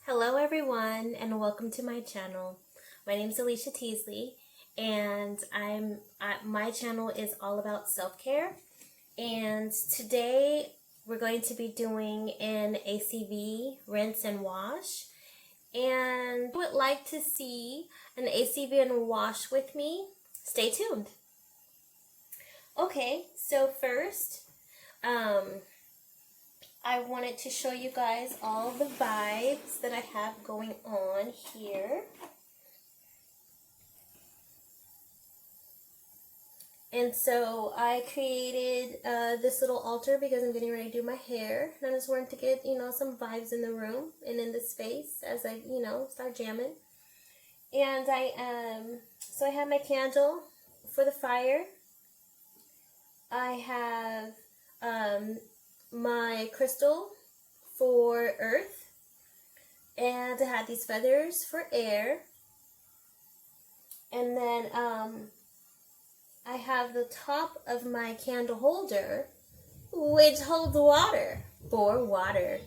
Hello everyone and welcome to my channel. My name is Alicia Teasley and my channel is all about self-care, and today we're going to be doing an ACV rinse and wash, and if you would like to see an ACV and wash with me, stay tuned. Okay, so first I wanted to show you guys all the vibes that I have going on here. And so I created this little altar because I'm getting ready to do my hair. And I just wanted to get, some vibes in the room and in the space as I, start jamming. And so I have my candle for the fire. I have my crystal for earth, and I had these feathers for air, and then I have the top of my candle holder, which holds water, for water.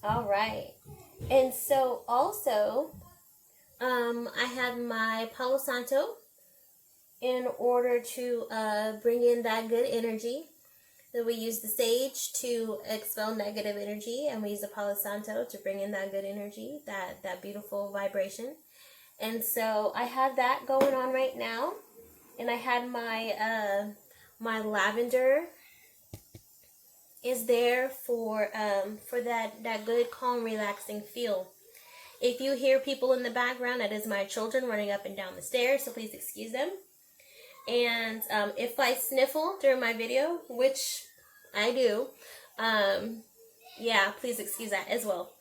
All right, and so also I have my Palo Santo in order to bring in that good energy. So we use the sage to expel negative energy, and we use the Palo Santo to bring in that good energy, that beautiful vibration. And so I have that going on right now, and I had my my lavender is there for that good, calm, relaxing feel. If you hear people in the background, that is my children running up and down the stairs, so please excuse them. And if I sniffle during my video, which I do, yeah, please excuse that as well.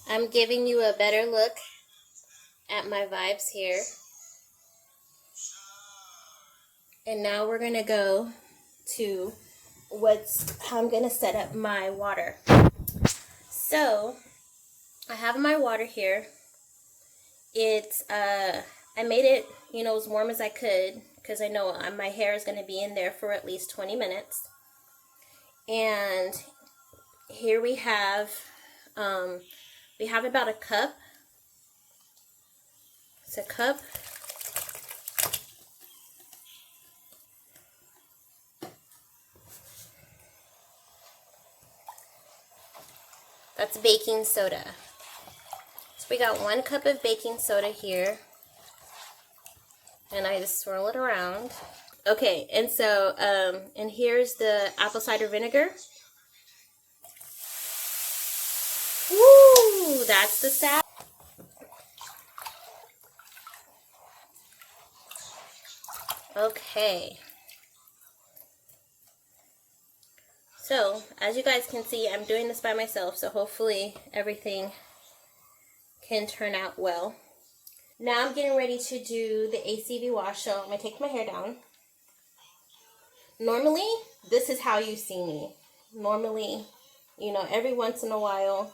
I'm giving you a better look at my vibes here. And now we're going to go to how I'm going to set up my water. So, I have my water here. It's, I made it, as warm as I could, because I know my hair is going to be in there for at least 20 minutes. And here we have about a cup. It's a cup. That's baking soda. So we got 1 cup of baking soda here. And I just swirl it around. Okay, and so, and here's the apple cider vinegar. Woo! That's the sap. Okay. So, as you guys can see, I'm doing this by myself, so hopefully everything can turn out well. Now I'm getting ready to do the ACV wash, so I'm going to take my hair down. Normally, this is how you see me. Normally, every once in a while,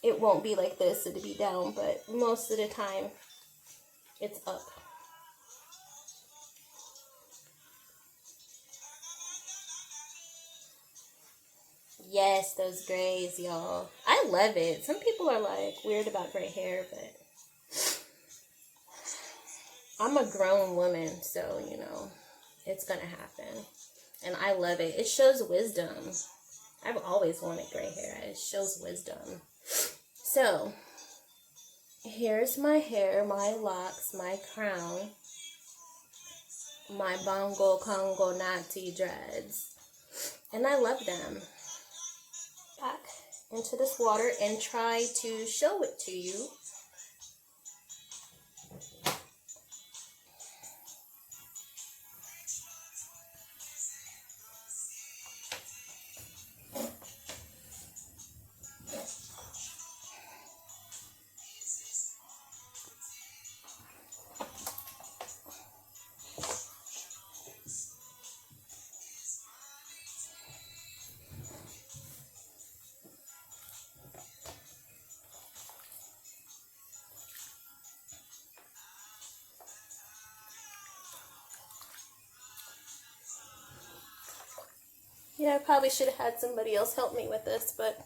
it won't be like this, it'll be down, but most of the time, it's up. Yes, those grays, y'all. I love it. Some people are like weird about gray hair, but I'm a grown woman, so, it's going to happen. And I love it. It shows wisdom. I've always wanted gray hair. It shows wisdom. So, here's my hair, my locks, my crown, my Bongo Congo Nati dreads. And I love them. Back into this water and try to show it to you. Yeah, I probably should have had somebody else help me with this, but,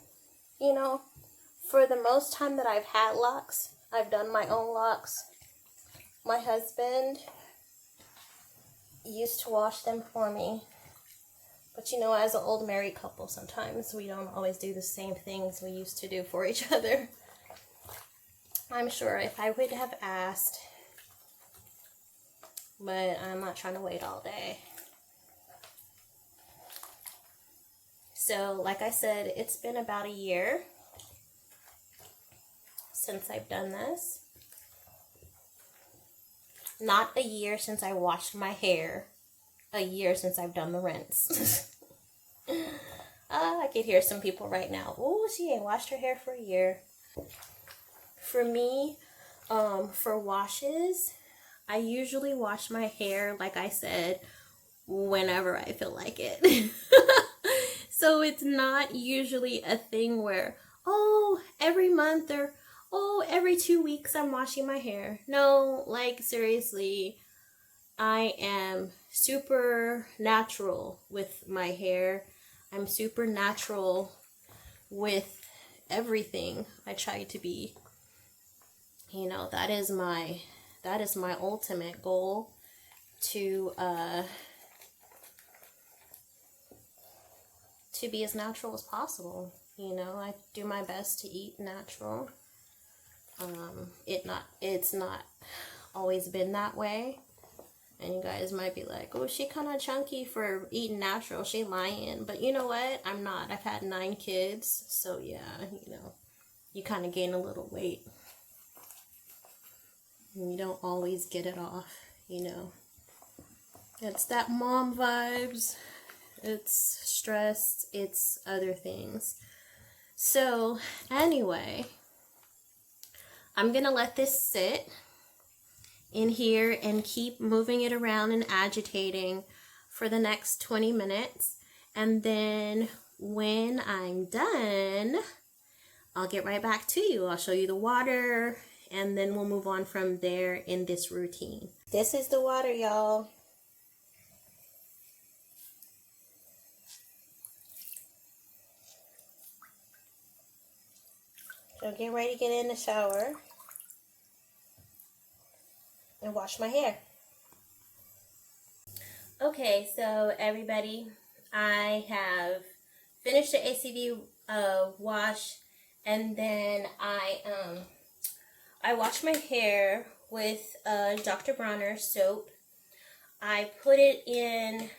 For the most time that I've had locks, I've done my own locks. My husband used to wash them for me. But you know, as an old married couple, sometimes we don't always do the same things we used to do for each other. I'm sure if I would have asked, but I'm not trying to wait all day. So, like I said, it's been about a year since I've done this. Not a year since I washed my hair. A year since I've done the rinse. I could hear some people right now. Oh, she ain't washed her hair for a year. For me, for washes, I usually wash my hair, like I said, whenever I feel like it. So it's not usually a thing where, oh, every month or, oh, every 2 weeks I'm washing my hair. No, like seriously, I am super natural with my hair. I'm super natural with everything. I try to be. You know, that is my ultimate goal, to be as natural as possible. You know, I do my best to eat natural. It's not always been that way. And you guys might be like, oh, she kind of chunky for eating natural. She lying. But you know what? I'm not. I've had 9 kids. So yeah, you know, you kind of gain a little weight. And you don't always get it off, you know. It's that mom vibes. It's stress. It's other things. So anyway, I'm going to let this sit in here and keep moving it around and agitating for the next 20 minutes. And then when I'm done, I'll get right back to you. I'll show you the water, and then we'll move on from there in this routine. This is the water, y'all. So get ready to get in the shower and wash my hair. Okay, so everybody, I have finished the ACV wash, and then I washed my hair with Dr. Bronner's soap. I put it in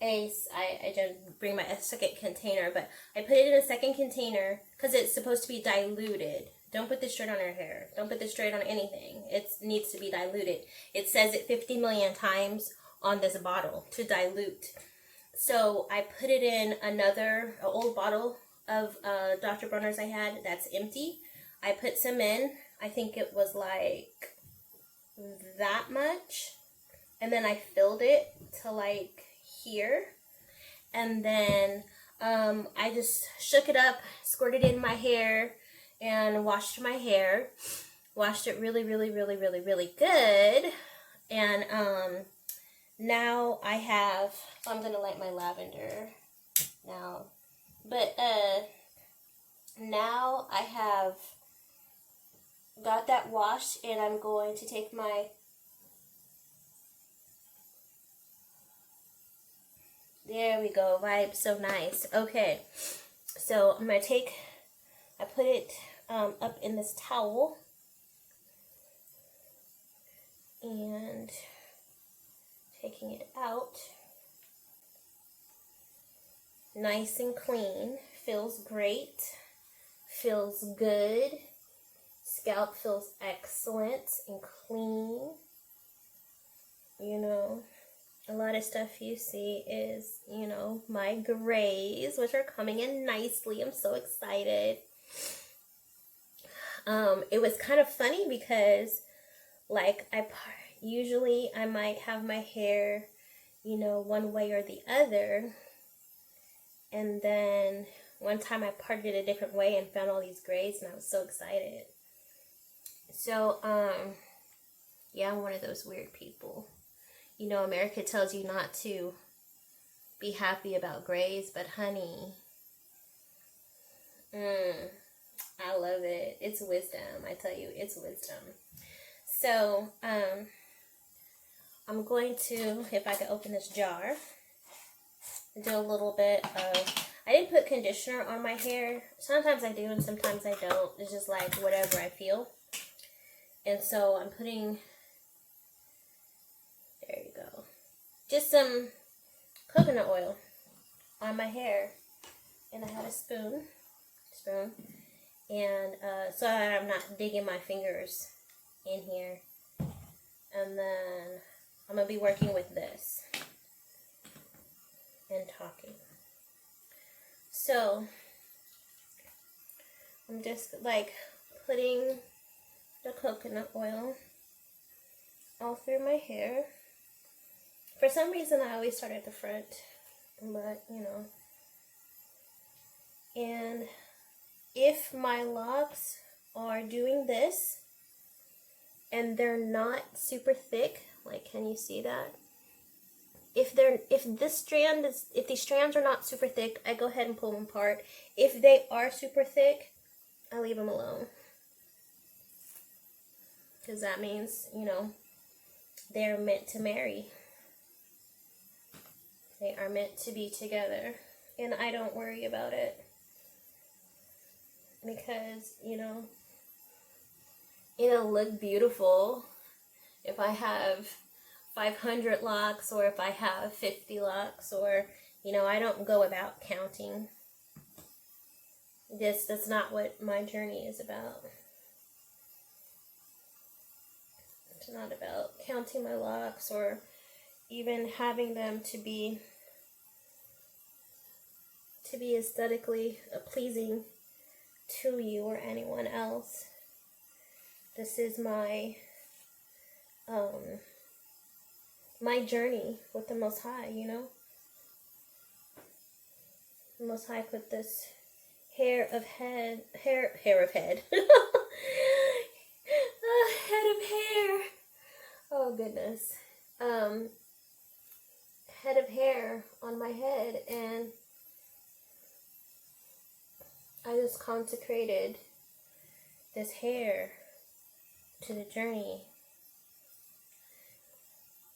I didn't bring my second container, but I put it in a second container because it's supposed to be diluted. Don't put this straight on your hair. Don't put this straight on anything. It needs to be diluted. It says it 50 million times on this bottle to dilute. So I put it in an old bottle of Dr. Bronner's I had that's empty. I put some in. I think it was like that much. And then I filled it to like here. And then I just shook it up, squirted it in my hair, and washed my hair. Washed it really, really, really, really, really good. And now I have, I'm going to light my lavender now. But now I have got that washed, and I'm going to take my, there we go, vibe so nice. Okay, so I'm going to I put it up in this towel, and taking it out, nice and clean, feels great, feels good, scalp feels excellent and clean. You know, a lot of stuff you see is, you know, my grays, which are coming in nicely. I'm so excited. It was kind of funny because, like, usually I might have my hair, you know, one way or the other. And then one time I parted it a different way and found all these grays, and I was so excited. So, yeah, I'm one of those weird people. You know, America tells you not to be happy about grays, but honey, I love it. It's wisdom. I tell you, it's wisdom. So, I'm going to, if I could open this jar, do a little bit of, I didn't put conditioner on my hair. Sometimes I do and sometimes I don't. It's just like whatever I feel. And so I'm putting, there you go, just some coconut oil on my hair. And I had a spoon, and so that I'm not digging my fingers in here. And then I'm going to be working with this and talking. So I'm just like putting the coconut oil all through my hair. For some reason I always start at the front, but you know. And if my locks are doing this and they're not super thick, like, can you see that? If these strands are not super thick, I go ahead and pull them apart. If they are super thick, I leave them alone. Because that means, you know, they're meant to marry. They are meant to be together. And I don't worry about it. Because, you know, it'll look beautiful if I have 500 locks or if I have 50 locks, or, you know, I don't go about counting. That's not what my journey is about. It's not about counting my locks or even having them to be aesthetically pleasing to you or anyone else. This is my my journey with the Most High, you know. The Most High put this hair of head head of hair. Oh goodness. Head of hair on my head, and I just consecrated this hair to the journey,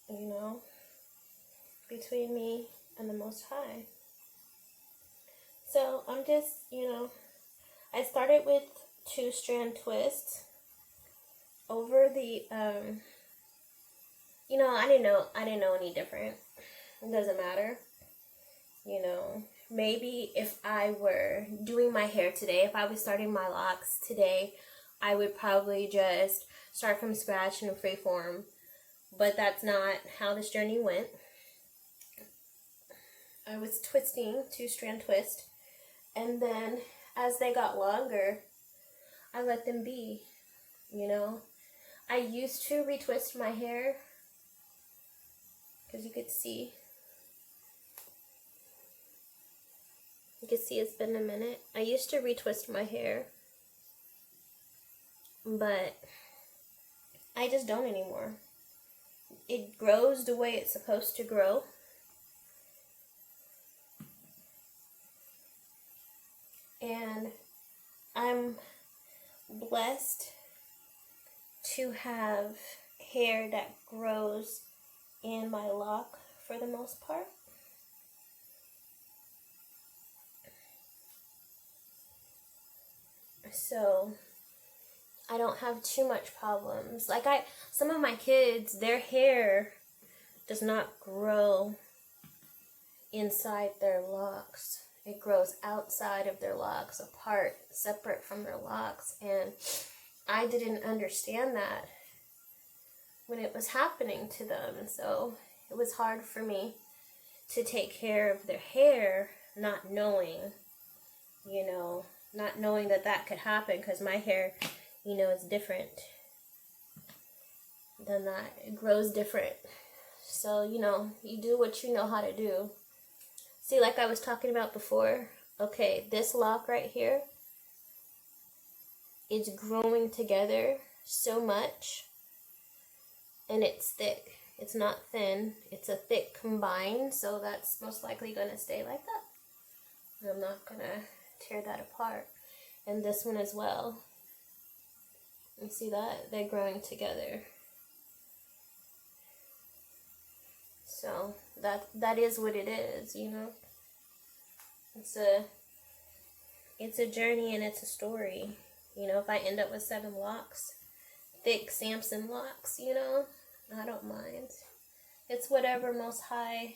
you know, between me and the Most High. So I'm just, you know, I started with 2-strand twists over the, you know, I didn't know any different. It doesn't matter, you know. Maybe if I were doing my hair today, if I was starting my locks today, I would probably just start from scratch in a free form. But that's not how this journey went. I was twisting, 2-strand twist, and then as they got longer, I let them be, you know. I used to retwist my hair, because you could see it's been a minute. I used to retwist my hair, but I just don't anymore. It grows the way it's supposed to grow. And I'm blessed to have hair that grows in my lock for the most part. So I don't have too much problems. Like some of my kids, their hair does not grow inside their locks. It grows outside of their locks, apart, separate from their locks. And I didn't understand that when it was happening to them. And so it was hard for me to take care of their hair, not knowing, you know, not knowing that could happen, because my hair, you know, is different than that. It grows different. So, you know, you do what you know how to do. See, like I was talking about before, okay, this lock right here, it's growing together so much, and it's thick. It's not thin. It's a thick combine, so that's most likely going to stay like that. I'm not going to tear that apart. And this one as well. You see that? They're growing together. So that is what it is, you know. It's a journey and it's a story. You know, if I end up with 7 locks, thick Samson locks, you know, I don't mind. It's whatever Most High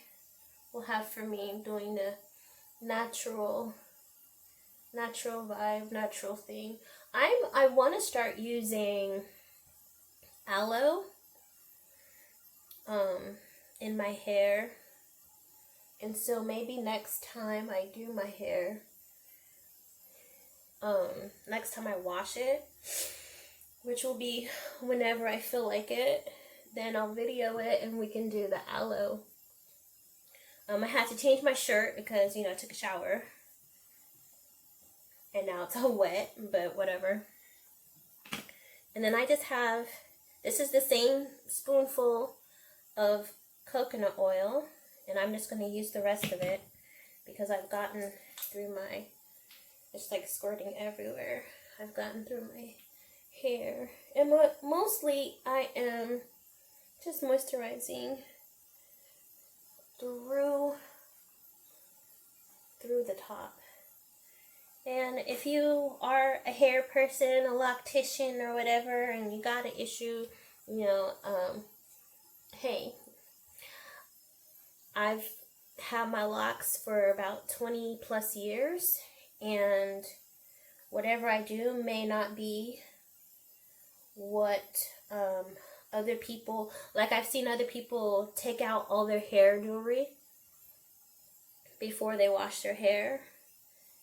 will have for me, doing the natural vibe, natural thing. I want to start using aloe in my hair. And so maybe next time I do my hair, next time I wash it, which will be whenever I feel like it, then I'll video it and we can do the aloe. I had to change my shirt because, you know, I took a shower and now it's all wet, but whatever. And then I just have, this is the same spoonful of coconut oil, and I'm just going to use the rest of it because I've gotten through my, it's like squirting everywhere. I've gotten through my hair. And mostly I am just moisturizing through the top. And if you are a hair person, a loctician or whatever, and you got an issue, you know, hey, I've had my locks for about 20 plus years, and whatever I do may not be what other people, like I've seen other people take out all their hair jewelry before they wash their hair.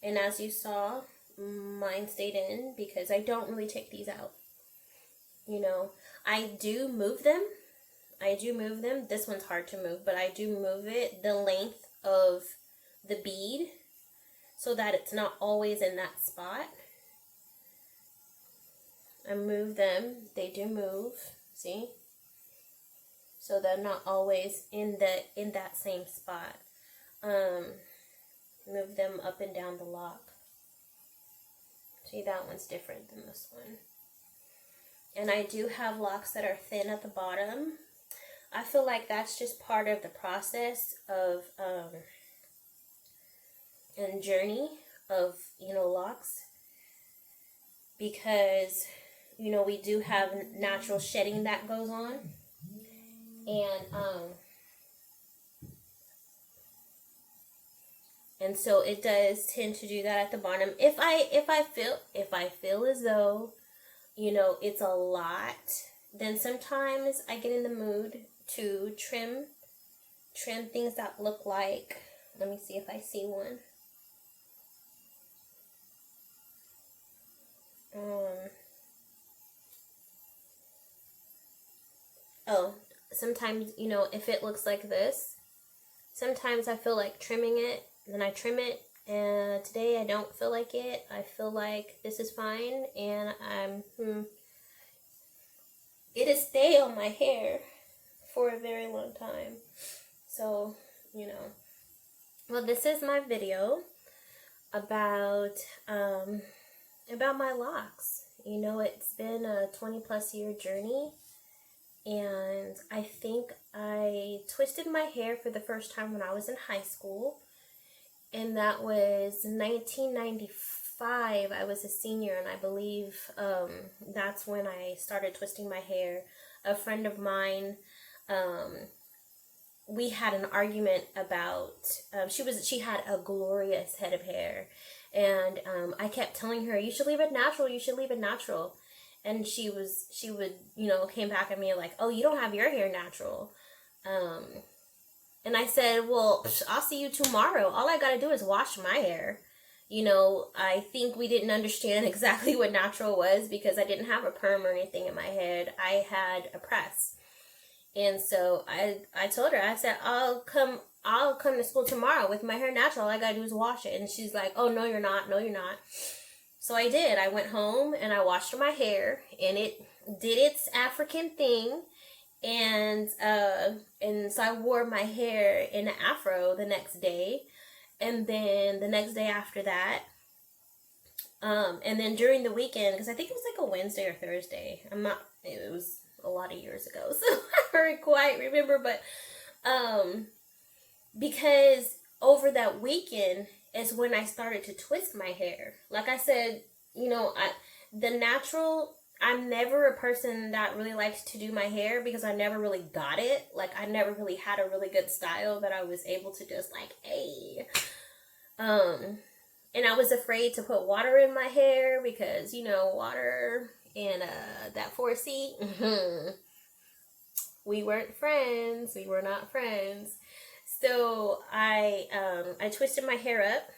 And as you saw, mine stayed in because I don't really take these out. You know, I do move them. This one's hard to move, but I do move it the length of the bead so that it's not always in that spot. I move them. They do move. See? So they're not always in that same spot. Move them up and down the lock. See, that one's different than this one. And I do have locks that are thin at the bottom. I feel like that's just part of the process of and journey of, you know, locks, because, you know, we do have natural shedding that goes on, and so it does tend to do that at the bottom. If I feel as though, you know, it's a lot, then sometimes I get in the mood to trim things that look like, let me see if I see one. Oh, sometimes, you know, if it looks like this, sometimes I feel like trimming it, then I trim it, and today I don't feel like it. I feel like this is fine, and it'll stay on my hair for a very long time. So, you know, well, this is my video about my locks. You know, it's been a 20+ year journey, and I think I twisted my hair for the first time when I was in high school, and that was 1995. I was a senior, and I believe that's when I started twisting my hair. A friend of mine, we had an argument about, she had a glorious head of hair, and I kept telling her, you should leave it natural, you should leave it natural. And she would, you know, came back at me like, oh, you don't have your hair natural. And I said, well, I'll see you tomorrow. All I gotta do is wash my hair. You know, I think we didn't understand exactly what natural was because I didn't have a perm or anything in my head. I had a press. And so I told her, I said, I'll come to school tomorrow with my hair natural. All I gotta do is wash it. And she's like, oh, no, you're not. No, you're not. So I did. I went home and I washed my hair, and it did its African thing. And so I wore my hair in an afro the next day. And then the next day after that, And then during the weekend, because I think it was like a Wednesday or Thursday. It was a lot of years ago, so I don't quite remember, but because over that weekend is when I started to twist my hair. Like I said, you know, I'm never a person that really likes to do my hair because I never really got it. Like, I never really had a really good style that I was able to just like, hey. And I was afraid to put water in my hair because, you know, water and that 4C, we weren't friends. We were not friends. So I twisted my hair up,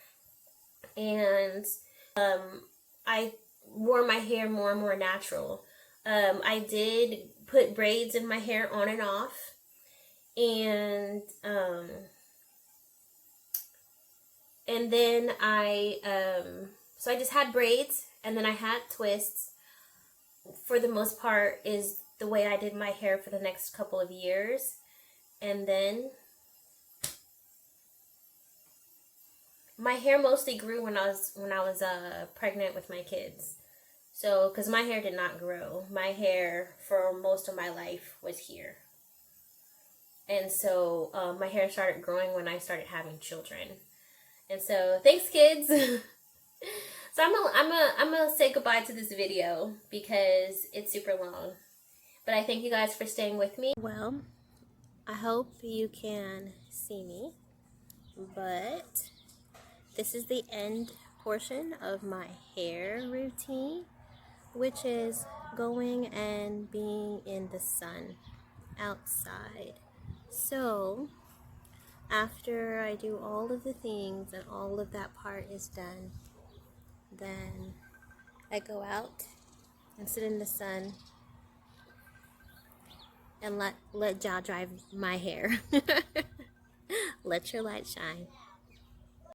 and I wore my hair more and more natural. I did put braids in my hair on and off, and then so I just had braids, and then I had twists. For the most part, is the way I did my hair for the next couple of years. And then my hair mostly grew when I was pregnant with my kids. So, because my hair did not grow. My hair for most of my life was here. And so my hair started growing when I started having children. And so, thanks, kids. So I'm gonna say goodbye to this video because it's super long. But I thank you guys for staying with me. Well, I hope you can see me, but this is the end portion of my hair routine, which is going and being in the sun outside. So after I do all of the things and all of that part is done, then I go out and sit in the sun and let Jah drive my hair. Let your light shine.